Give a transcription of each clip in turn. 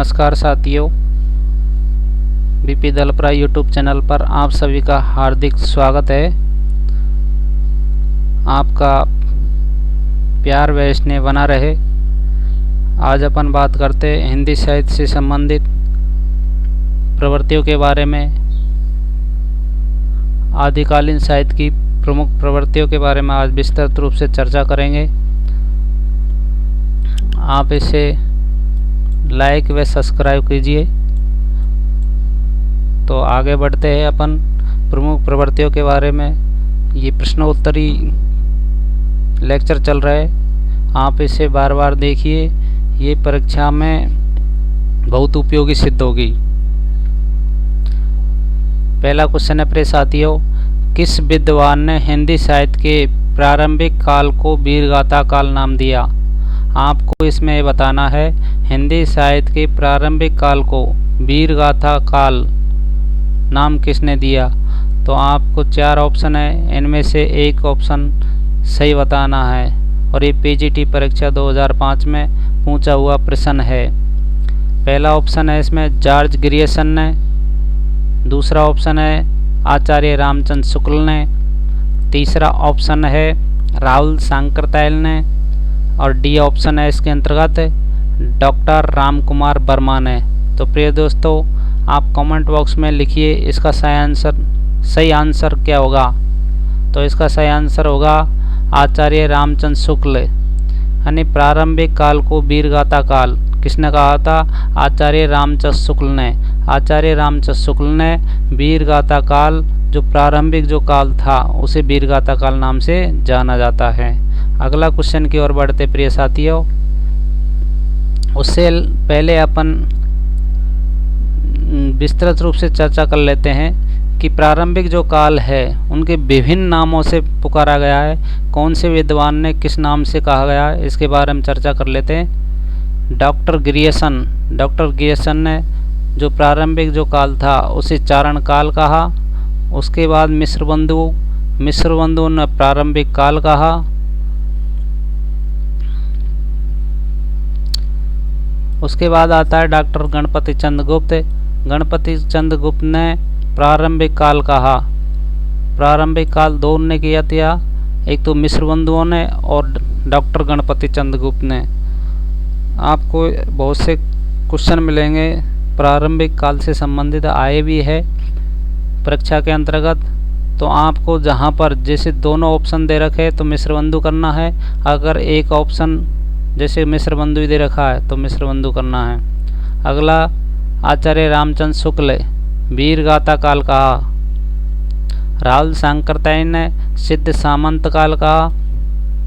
नमस्कार साथियों, BP दलपरा YouTube channel पर आप सभी का हार्दिक स्वागत है। आपका प्यार व स्नेह बना रहे। आज अपन बात करते हैं हिंदी साहित्य से संबंधित प्रवृत्तियों के बारे में। आदिकालीन साहित्य की प्रमुख प्रवृत्तियों के बारे में आज विस्तृत रूप से चर्चा करेंगे। आप इसे लाइक व सब्सक्राइब कीजिए। तो आगे बढ़ते हैं अपन प्रमुख प्रवृत्तियों के बारे में। ये प्रश्नोत्तरी लेक्चर चल रहा है, आप इसे बार बार देखिए, ये परीक्षा में बहुत उपयोगी सिद्ध होगी। पहला क्वेश्चन है प्रिय साथियों, किस विद्वान ने हिंदी साहित्य के प्रारंभिक काल को वीरगाथा काल नाम दिया? आपको इसमें बताना है हिंदी साहित्य के प्रारंभिक काल को वीरगाथा काल नाम किसने दिया। तो आपको 4 ऑप्शन है, इनमें से एक ऑप्शन सही बताना है और ये पीजीटी परीक्षा 2005 में पूछा हुआ प्रश्न है। पहला ऑप्शन है इसमें जॉर्ज ग्रियर्सन ने, दूसरा ऑप्शन है आचार्य रामचंद्र शुक्ल ने, तीसरा ऑप्शन है राहुल सांकृत्याल ने और डी ऑप्शन है इसके अंतर्गत डॉक्टर राम कुमार वर्मा ने। तो प्रिय दोस्तों, आप कमेंट बॉक्स में लिखिए इसका सही आंसर क्या होगा। तो इसका सही आंसर होगा आचार्य रामचंद्र शुक्ल। यानी प्रारंभिक काल को वीरगाथा काल किसने कहा था? आचार्य रामचंद्र शुक्ल ने। आचार्य रामचंद्र शुक्ल ने वीरगाथा काल, जो प्रारंभिक जो काल था, उसे वीरगाथा काल नाम से जाना जाता है। अगला क्वेश्चन की ओर बढ़ते प्रिय साथियों। उससे पहले अपन विस्तृत रूप से चर्चा कर लेते हैं कि प्रारंभिक जो काल है उनके विभिन्न नामों से पुकारा गया है। कौन से विद्वान ने किस नाम से कहा गया है, इसके बारे में चर्चा कर लेते हैं। डॉक्टर ग्रियर्सन ने जो प्रारंभिक जो काल था उसे चारण काल कहा। उसके बाद मिश्र बंधु ने प्रारंभिक काल कहा। उसके बाद आता है डॉक्टर गणपति चंद्र गुप्त ने प्रारंभिक काल कहा। प्रारंभिक काल दो ने किया था, एक तो मिश्र बंधुओं ने और डॉक्टर गणपति चंद्र गुप्त ने। आपको बहुत से क्वेश्चन मिलेंगे प्रारंभिक काल से संबंधित, आए भी है परीक्षा के अंतर्गत। तो आपको जहाँ पर जैसे दोनों ऑप्शन दे रखे तो मिश्र बंधु करना है, अगर एक ऑप्शन जैसे मिश्र बंधु ही दे रखा है तो मिश्र बंधु करना है। अगला आचार्य रामचंद्र शुक्ल वीरगाथा काल कहा। राहुल सांकृत्याल ने सिद्ध सामंत काल कहा।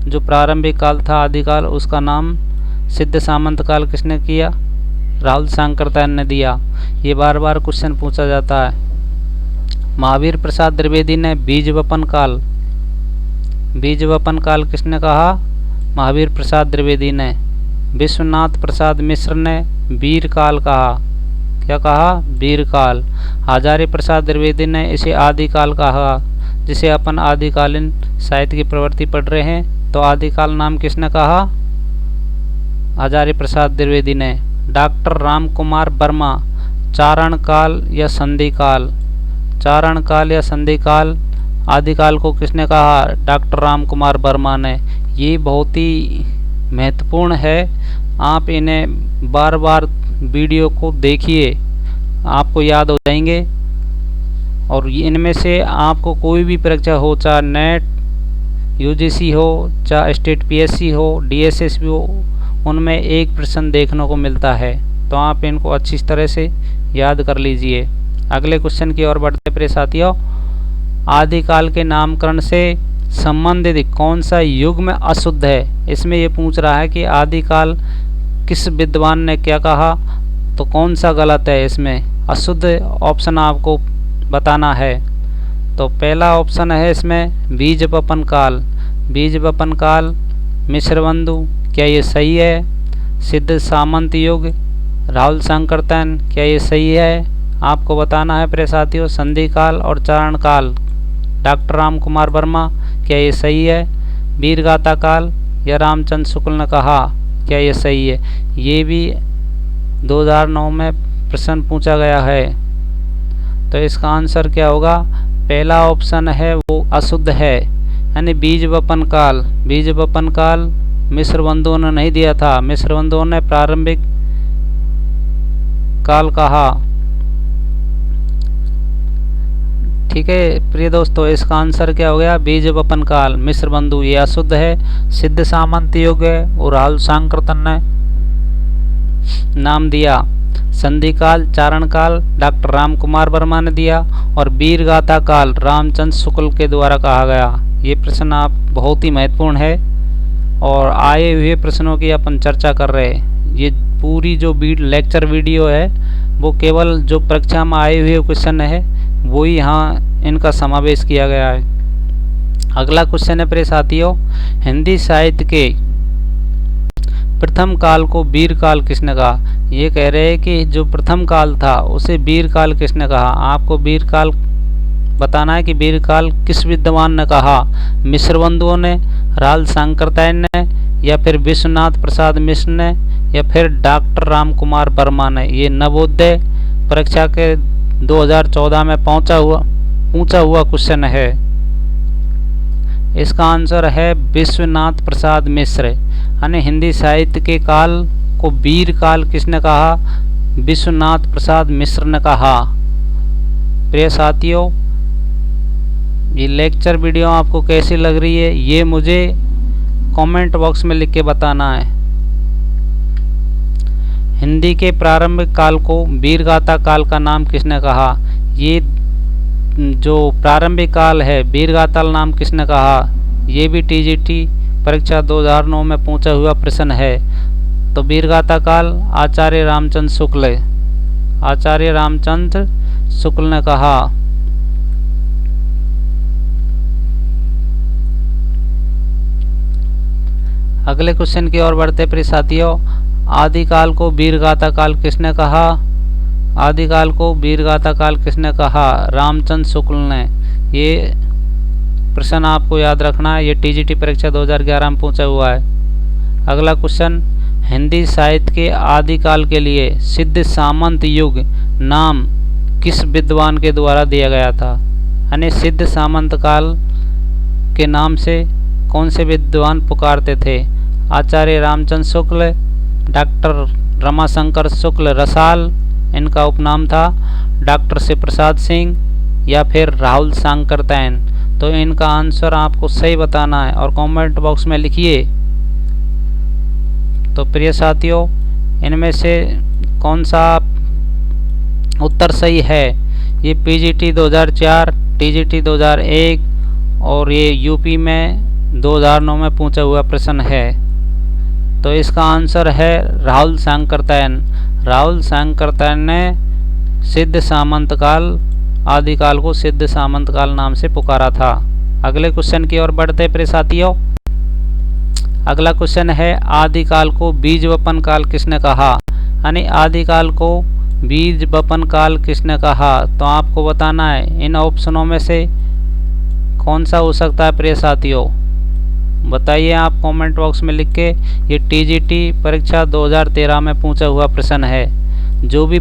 जो प्रारंभिक काल था आदिकाल, उसका नाम सिद्ध सामंत काल किसने किया? राहुल सांकृत्याल ने दिया। ये बार बार क्वेश्चन पूछा जाता है। महावीर प्रसाद द्विवेदी ने बीज वपन काल किसने कहा? महावीर प्रसाद द्विवेदी ने। विश्वनाथ प्रसाद मिश्र ने वीर काल कहा। क्या कहा? वीर काल। हजारी प्रसाद द्विवेदी ने इसे आदिकाल कहा। जिसे अपन आदिकालीन साहित्य की प्रवृत्ति पढ़ रहे हैं, तो आदिकाल नाम किसने कहा? हजारी प्रसाद द्विवेदी ने। डॉक्टर राम कुमार वर्मा चारण काल या संधि काल आदिकाल को किसने कहा? डॉक्टर राम कुमार वर्मा ने। ये बहुत ही महत्वपूर्ण है, आप इन्हें बार बार वीडियो को देखिए, आपको याद हो जाएंगे। और इनमें से आपको कोई भी परीक्षा हो, चाहे नेट यूजीसी हो, चाहे स्टेट पीएससी हो, डीएसएस भी हो, उनमें एक प्रश्न देखने को मिलता है। तो आप इनको अच्छी तरह से याद कर लीजिए। अगले क्वेश्चन की ओर बढ़ते प्रिय साथियों। आदिकाल के नामकरण से संबंधित कौन सा युग में अशुद्ध है? इसमें ये पूछ रहा है कि आदिकाल किस विद्वान ने क्या कहा, तो कौन सा गलत है इसमें? अशुद्ध ऑप्शन आपको बताना है। तो पहला ऑप्शन है इसमें बीज वपन काल, मिश्र बंधु, क्या ये सही है? सिद्ध सामंत युग, राहुल सांकृत्याल, क्या ये सही है? आपको बताना है प्रिय साथियों। संधि काल और चारण काल, डॉक्टर राम कुमार वर्मा, क्या ये सही है? वीरगाथा काल या रामचंद्र शुक्ल ने कहा, क्या ये सही है? ये भी 2009 में प्रश्न पूछा गया है। तो इसका आंसर क्या होगा? पहला ऑप्शन है वो अशुद्ध है, यानी बीज वपन काल। बीज वपन काल मिस्र बंधुओं ने नहीं दिया था, मिस्र बंधुओं ने प्रारंभिक काल कहा। ठीक है प्रिय दोस्तों, इसका आंसर क्या हो गया? बीज वपन काल मिस्र बंधु, ये अशुद्ध है। सिद्ध सामंत युग है और राहुल सांकृतन ने नाम दिया। संधि काल, चारण काल डॉक्टर राम कुमार वर्मा ने दिया, और वीर गाथा काल रामचंद्र शुक्ल के द्वारा कहा गया। ये प्रश्न आप बहुत ही महत्वपूर्ण है, और आए हुए प्रश्नों की अपन चर्चा कर रहे हैं। ये पूरी जो लेक्चर वीडियो है वो केवल जो परीक्षा में आए हुए क्वेश्चन है वो ही यहाँ इनका समावेश किया गया है। अगला क्वेश्चन है प्रिय साथियों, हिंदी साहित्य के प्रथम काल को वीर काल किसने कहा? ये कह रहे हैं कि जो प्रथम काल था उसे वीर काल किसने कहा? आपको वीर काल बताना है कि वीर काल किस विद्वान ने कहा? मिस्र बंधुओं ने, राहुल सांकृत्यायन ने, या फिर विश्वनाथ प्रसाद मिश्र ने, या फिर डॉक्टर राम कुमार वर्मा ने? ये नवोदय परीक्षा के 2014 में पूछा हुआ क्वेश्चन है। इसका आंसर है विश्वनाथ प्रसाद मिश्र। यानी हिंदी साहित्य के काल को वीर काल किसने कहा? विश्वनाथ प्रसाद मिश्र ने कहा। प्रिय साथियों, ये लेक्चर वीडियो आपको कैसी लग रही है ये मुझे कमेंट बॉक्स में लिख के बताना है। हिंदी के प्रारंभिक काल को वीर गाथा काल का नाम किसने कहा? ये जो प्रारंभिक काल है वीर गाथा नाम किसने कहा? ये भी टीजीटी परीक्षा 2009 में पूछा हुआ प्रश्न है। तो वीर गाथा काल आचार्य रामचंद्र शुक्ल ने कहा। अगले क्वेश्चन की ओर बढ़ते प्रिय साथियों, आदिकाल को वीर गाथा काल किसने कहा? आदिकाल को वीर गाथा काल किसने कहा? रामचंद्र शुक्ल ने। ये प्रश्न आपको याद रखना है, ये टीजीटी परीक्षा 2011 में पूछा हुआ है। अगला क्वेश्चन, हिंदी साहित्य के आदिकाल के लिए सिद्ध सामंत युग नाम किस विद्वान के द्वारा दिया गया था? यानी सिद्ध सामंत काल के नाम से कौन से विद्वान पुकारते थे? आचार्य रामचंद्र शुक्ल, डॉक्टर रमाशंकर शुक्ल रसाल इनका उपनाम था, डॉक्टर शिव प्रसाद सिंह, या फिर राहुल सांकृत्यायन? तो इनका आंसर आपको सही बताना है और कमेंट बॉक्स में लिखिए। तो प्रिय साथियों, इनमें से कौन सा उत्तर सही है? ये पीजीटी 2004, टीजीटी 2001 और ये यूपी में 2009 में पूछा हुआ प्रश्न है। तो इसका आंसर है राहुल सांकृत्यायन। राहुल सांकृत्यायन ने सिद्ध सामंत काल, आदिकाल को सिद्ध सामंत काल नाम से पुकारा था। अगले क्वेश्चन की ओर बढ़ते प्रिय साथियों। अगला क्वेश्चन है, आदिकाल को बीज वपन काल किसने कहा? यानी आदिकाल को बीज वपन काल किसने कहा? तो आपको बताना है इन ऑप्शनों में से कौन सा हो सकता है प्रिय साथियों, बताइए आप कमेंट बॉक्स में लिख के। ये टीजीटी परीक्षा 2013 में पूछा हुआ प्रश्न है। जो भी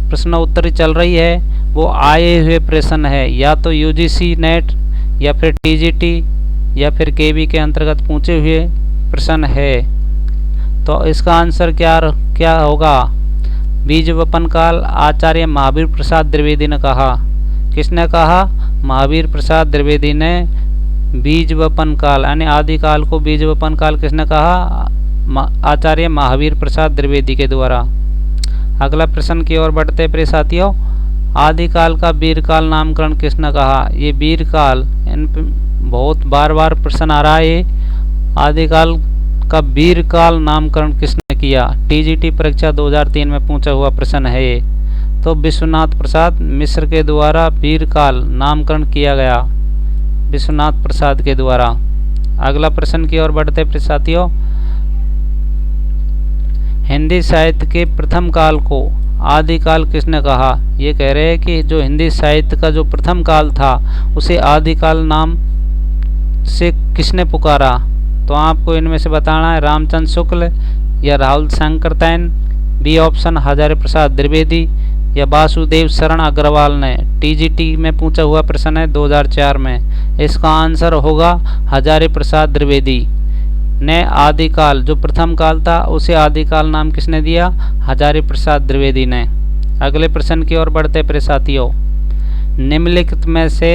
प्रश्नोत्तरी चल रही है वो आए हुए प्रश्न है, या तो यूजीसी नेट या फिर टीजीटी या फिर केवी के अंतर्गत पूछे हुए प्रश्न है। तो इसका आंसर क्या होगा? बीज वपन काल आचार्य महावीर प्रसाद द्विवेदी ने कहा। किसने कहा? महावीर प्रसाद द्विवेदी ने बीज वपन काल यानी आदिकाल को बीज वपन काल किसने कहा? आचार्य महावीर प्रसाद द्विवेदी के द्वारा। अगला प्रश्न की ओर बढ़ते प्रिय साथियों, आदिकाल का वीर काल नामकरण किसने कहा? ये वीर काल, इन बहुत बार प्रश्न आ रहा है, आदिकाल का वीर काल नामकरण किसने किया? टीजीटी परीक्षा 2003 में पूछा हुआ प्रश्न है ये। तो विश्वनाथ प्रसाद मिश्र के द्वारा वीर काल नामकरण किया गया, विश्वनाथ प्रसाद के द्वारा। अगला प्रश्न की ओर बढ़ते प्रिय साथियों, हिंदी साहित्य के प्रथम काल को आदिकाल किसने कहा? ये कह रहे हैं कि जो हिंदी साहित्य का जो प्रथम काल था उसे आदिकाल नाम से किसने पुकारा? तो आपको इनमें से बताना है रामचंद्र शुक्ल या राहुल सांकृत्यायन, बी ऑप्शन हजारी प्रसाद द्विवेदी या वासुदेव शरण अग्रवाल ने। टीजीटी में पूछा हुआ प्रश्न है 2004 में। इसका आंसर होगा हजारी प्रसाद द्विवेदी ने आदिकाल, जो प्रथम काल था उसे आदिकाल नाम किसने दिया? हजारी प्रसाद द्विवेदी ने। अगले प्रश्न की ओर बढ़ते प्रिय साथियों, निम्नलिखित में से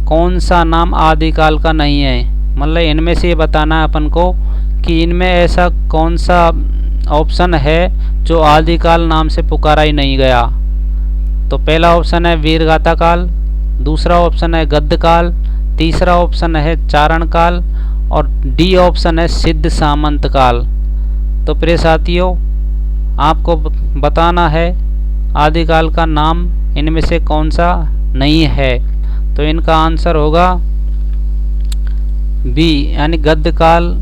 कौन सा नाम आदिकाल का नहीं है? मतलब इनमें से ये बताना है अपन को कि इनमें ऐसा कौन सा ऑप्शन है जो आदिकाल नाम से पुकारा ही नहीं गया। तो पहला ऑप्शन है वीरगाथा काल, दूसरा ऑप्शन है गद्य काल, तीसरा ऑप्शन है चारण काल और डी ऑप्शन है सिद्ध सामंत काल। तो प्रिय साथियों, आपको बताना है आदिकाल का नाम इनमें से कौन सा नहीं है। तो इनका आंसर होगा बी, यानी गद्य काल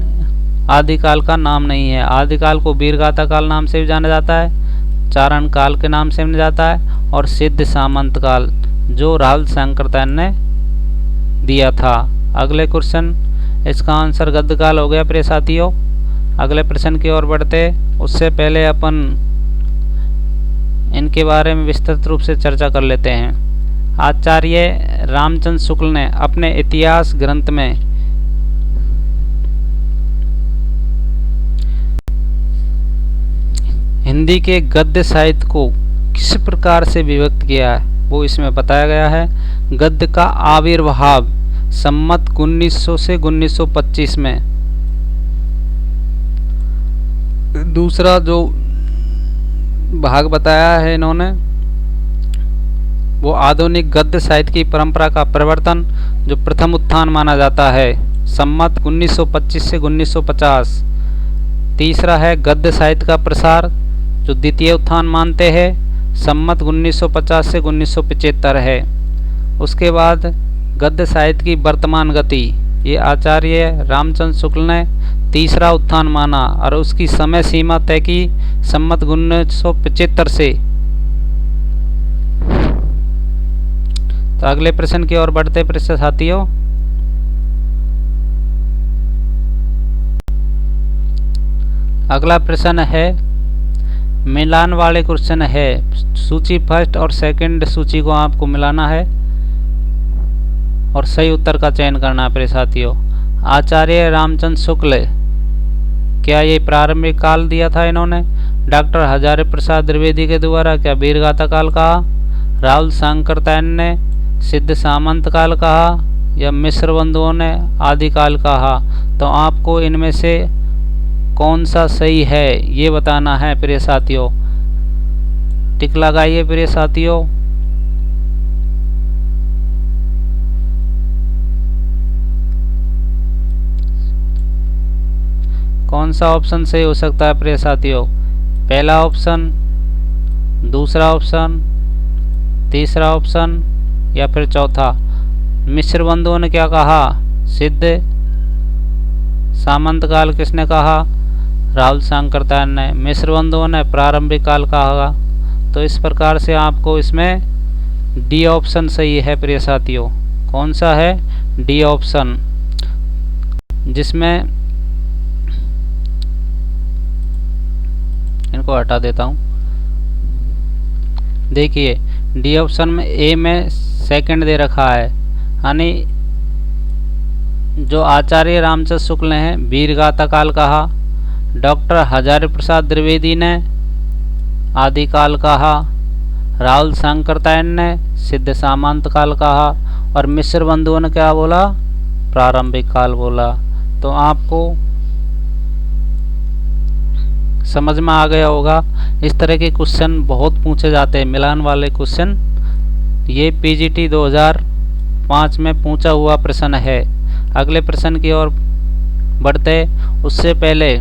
आदिकाल का नाम नहीं है। आदिकाल को वीरगाथा काल नाम से भी जाना जाता है, चारण काल के नाम से भी जाता है और सिद्ध सामंत काल, जो राहुल सांकृत्यायन ने दिया था। अगले क्वेश्चन, इसका आंसर गद्य काल हो गया प्रिय साथियों। अगले प्रश्न की ओर बढ़ते उससे पहले अपन इनके बारे में विस्तृत रूप से चर्चा कर लेते हैं। आचार्य रामचंद्र शुक्ल ने अपने इतिहास ग्रंथ में हिंदी के गद्य साहित्य को किस प्रकार से विभक्त किया है, वो इसमें बताया गया है। गद्य का आविर्भाव सम्मत 1900 से 1925 में। दूसरा जो भाग बताया है इन्होंने, वो आधुनिक गद्य साहित्य की परंपरा का प्रवर्तन, जो प्रथम उत्थान माना जाता है, सम्मत 1925 से 1950। तीसरा है गद्य साहित्य का प्रसार, जो द्वितीय उत्थान मानते हैं, सम्मत 1950 से 1975 है। उसके बाद गद्य साहित्य की वर्तमान गति, ये आचार्य रामचंद्र शुक्ल ने तीसरा उत्थान माना और उसकी समय सीमा तय की सम्मत 1975 से। तो अगले प्रश्न की ओर बढ़ते प्रश्न साथियों, अगला प्रश्न है मिलान वाले क्वेश्चन है। सूची फर्स्ट और सेकंड सूची को आपको मिलाना है और सही उत्तर का चयन करना है प्रिय साथियों। आचार्य रामचंद्र शुक्ल, क्या ये प्रारंभिक काल दिया था इन्होंने? डॉक्टर हजारी प्रसाद द्विवेदी के द्वारा क्या वीरगाथा काल कहा? राहुल सांकृत्यायन ने सिद्ध सामंत काल कहा या मिश्र बंधुओं ने आदिकाल कहा? तो आपको इनमें से कौन सा सही है ये बताना है प्रिय साथियों। टिक लगाइए प्रिय साथियों। कौन सा ऑप्शन सही हो सकता है प्रिय साथियों? पहला ऑप्शन, दूसरा ऑप्शन, तीसरा ऑप्शन या फिर चौथा? मिश्र बंधुओं ने क्या कहा? सिद्ध सामंत काल किसने कहा? राहुल सांकृत्यायन ने। मिश्र बंधुओं ने प्रारंभिक काल कहा। तो इस प्रकार से आपको इसमें डी ऑप्शन सही है प्रिय साथियों। कौन सा है? डी ऑप्शन, जिसमें इनको हटा देता हूँ। देखिए डी ऑप्शन में ए में सेकंड दे रखा है, यानी जो आचार्य रामचंद्र शुक्ल ने है वीरगाथा काल कहा, डॉक्टर हजारी प्रसाद द्विवेदी ने आदिकाल कहा, राहुल सांकृत्यायन ने सिद्ध सामंत काल कहा और मिश्र बंधुओं ने क्या बोला? प्रारंभिक काल बोला। तो आपको समझ में आ गया होगा। इस तरह के क्वेश्चन बहुत पूछे जाते हैं, मिलान वाले क्वेश्चन। ये पीजीटी 2005 में पूछा हुआ प्रश्न है। अगले प्रश्न की ओर बढ़ते उससे पहले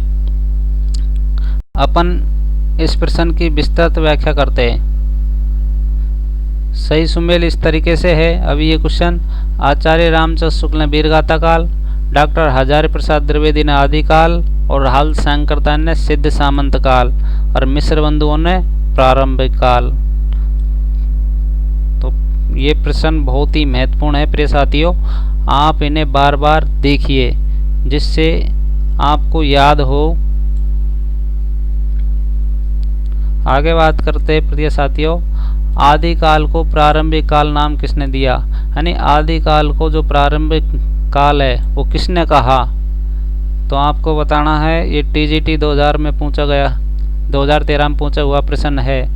अपन इस प्रश्न की विस्तृत व्याख्या करते हैं। सही सुमेल इस तरीके से है। अभी ये क्वेश्चन, आचार्य रामचंद्र शुक्ल ने वीरगाथा काल, डॉक्टर हजारी प्रसाद द्विवेदी ने आदिकाल और राहुल सांकृत्यायन ने सिद्ध सामंत काल और मिश्र बंधुओं ने प्रारंभिक काल। तो ये प्रश्न बहुत ही महत्वपूर्ण है प्रिय साथियों। आप इन्हें बार बार देखिए जिससे आपको याद हो आगे बात करते हैं प्रिय साथियों, आदिकाल को प्रारंभिक काल नाम किसने दिया? यानी आदिकाल को जो प्रारंभिक काल है वो किसने कहा? तो आपको बताना है, ये टीजीटी 2000 में पूछा गया, 2013 में पूछा हुआ प्रश्न है।